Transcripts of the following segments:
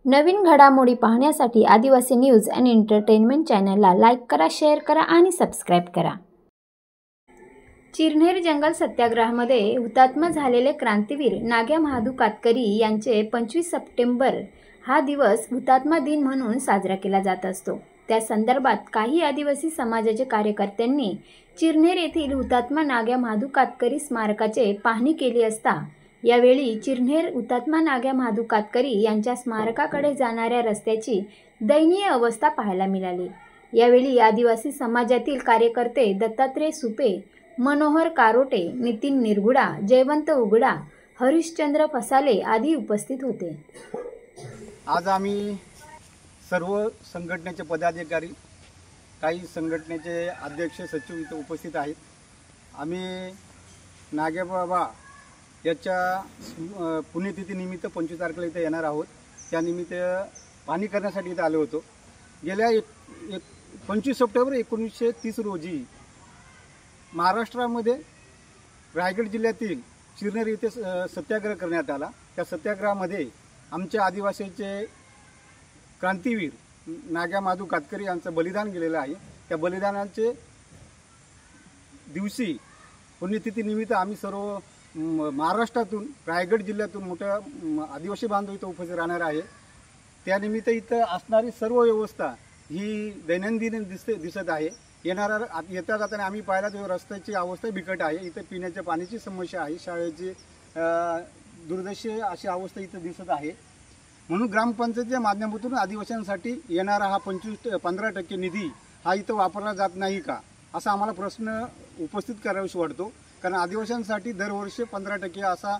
नवीन घडामोडी पाहण्यासाठी आदिवासी न्यूज अँड एंटरटेनमेंट चॅनलला लाईक करा, शेअर करा आणि सबस्क्राईब करा। चिरनेर जंगल सत्याग्रहामध्ये हुतात्मा झालेले क्रांतीवीर नाग्या महादू कातकरी यांचे 25 सप्टेंबर हा दिवस हुतात्मा दिन म्हणून साजरा केला जात असतो। त्या संदर्भात काही आदिवासी समाजाचे कार्यकर्त्यांनी चिरनेर येथील हुतात्मा नाग्या महादू कातकरी स्मारकाचे पाहणी केली असता यावेळी चिरनेर हुतात्मा नाग्या महादू कातकरी यांच्या स्मारकाकडे जाणाऱ्या रस्त्याची दयनीय अवस्था पाहायला मिळाली। यावेळी आदिवासी समाजातील कार्यकर्ते दत्तात्रय सुपे, मनोहर कारोटे, नितीन निरगुडा, जयवंत उगडा, हरिश्चंद्र फसाले आदी उपस्थित होते। आज आम्ही सर्व संघटनेचे पदाधिकारी, काही संघटनेचे अध्यक्ष, सचिव इथे उपस्थित आहेत। आम्ही नागेबाबा याच्या पुण्यतिथीनिमित्त 25 तारखेला इथे येणार आहोत। त्यानिमित्त पाहणी करण्यासाठी इथे आलो होतो। गेल्या 25 सप्टेंबर 1930 रोजी महाराष्ट्रामध्ये रायगड जिल्ह्यातील चिरनेर येथे सत्याग्रह करण्यात आला। त्या सत्याग्रहामध्ये आमच्या आदिवासीचे क्रांतीवीर नाग्या महादू कातकरी यांचं बलिदान गेलेलं आहे। त्या बलिदानाचे दिवशी पुण्यतिथीनिमित्त आम्ही सर्व महाराष्ट्रातून, रायगड जिल्ह्यातून मोठ्या आदिवासी बांधव इथं उपस्थित राहणार आहे। त्यानिमित्त इथं असणारी सर्व व्यवस्था ही दैनंदिन दिसत आहे। येता जाताना आम्ही पाहिला तर रस्त्याची अवस्था बिकट आहे। इथं पिण्याच्या पाण्याची समस्या आहे, शाळेची दुर्दशा अशी अवस्था इथं दिसत आहे। म्हणून ग्रामपंचायतीच्या माध्यमातून आदिवासींसाठी येणारा हा 15% निधी हा इथं वापरला जात नाही का, असा आम्हाला प्रश्न उपस्थित करावासा वाटतो। कारण आदिवासींसाठी दरवर्षी 15% असा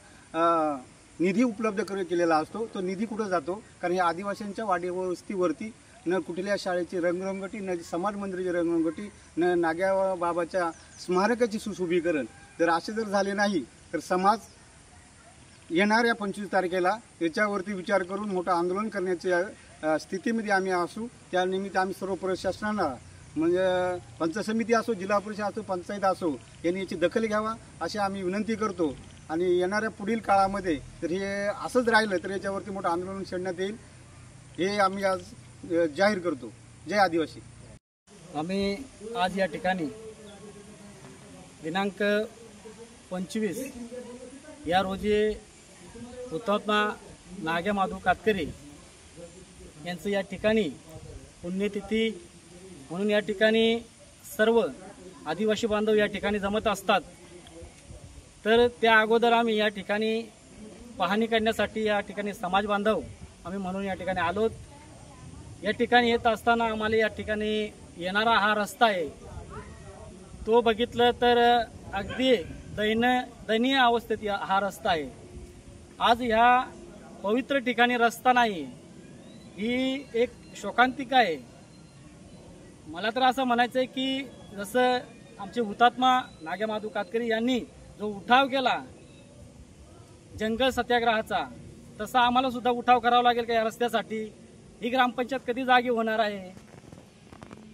निधी उपलब्ध केलेला असतो। तो निधी कुठं जातो? कारण या आदिवासींच्या वाडीवस्तीवरती न कुठल्या शाळेची रंगरंगटी, न समाज मंदिराची रंगरंगटी, न नाग्या बाबाच्या स्मारकाची सुशोभीकरण जर असे जर झाले नाही तर समाज येणाऱ्या 25 तारखेला याच्यावरती विचार करून मोठं आंदोलन करण्याच्या स्थितीमध्ये आम्ही असू। त्यानिमित्त आम्ही सर्व प्रशासनाला, म्हणजे पंचायत समिती असो, जिल्हा परिषद असो, पंचायत असो, यांनी याची दखल घ्यावा अशी आम्ही विनंती करतो। आणि येणाऱ्या पुढील काळामध्ये जर हे असंच राहिलं तर याच्यावरती मोठं आंदोलन छेडण्यात येईल, हे आम्ही आज जाहीर करतो। जय आदिवासी। आम्ही आज या ठिकाणी दिनांक 25 या रोजी हुतात्मा नाग्या महादू कातकरी यांचं या ठिकाणी पुण्यतिथी म्हणून या ठिकाणी सर्व आदिवासी बांधव या ठिकाणी जमत असतात। तर त्या अगोदर आम्ही या ठिकाणी पाहणी करण्यासाठी या ठिकाणी समाज बांधव आम्ही म्हणून या ठिकाणी आलो। या ठिकाणी येत असताना आम्हाला या ठिकाणी येणारा हा रस्ता आहे तो बघितलं तर अगदी दयनीय अवस्थेत हा रस्ता आहे। आज ह्या पवित्र ठिकाणी रस्ता नाही, ही एक शोकांतिका आहे। मला तर असं म्हणायचं आहे की जसं आमचे हुतात्मा नाग्या महादू कातकरी यांनी जो उठाव केला जंगल सत्याग्रहाचा, तसा आम्हाला सुद्धा उठाव करावा लागेल का या रस्त्यासाठी? ही ग्रामपंचायत कधी जागी होणार आहे?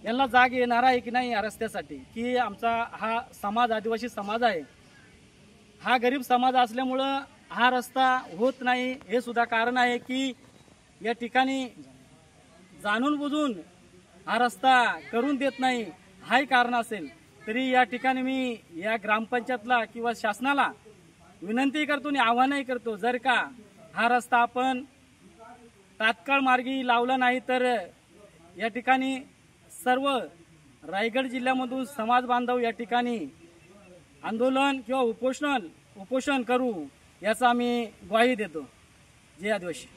यांना जाग येणार आहे की नाही या रस्त्यासाठी? की आमचा हा समाज आदिवासी समाज आहे, हा गरीब समाज असल्यामुळं हा रस्ता होत नाही, हे सुद्धा कारण आहे की या ठिकाणी जाणून बुजून हा रस्ता करून देत नाही, हाही कारण असेल। तरी या ठिकाणी मी या ग्रामपंचायतला किंवा शासनाला विनंती करतो आणि आव्हानही करतो, जर का हा रस्ता आपण तात्काळ मार्गी लावला नाही तर या ठिकाणी सर्व रायगड जिल्ह्यामधून समाज बांधव या ठिकाणी आंदोलन किंवा उपोषण करू याचा आम्ही ग्वाही देतो। जय आदिवासी।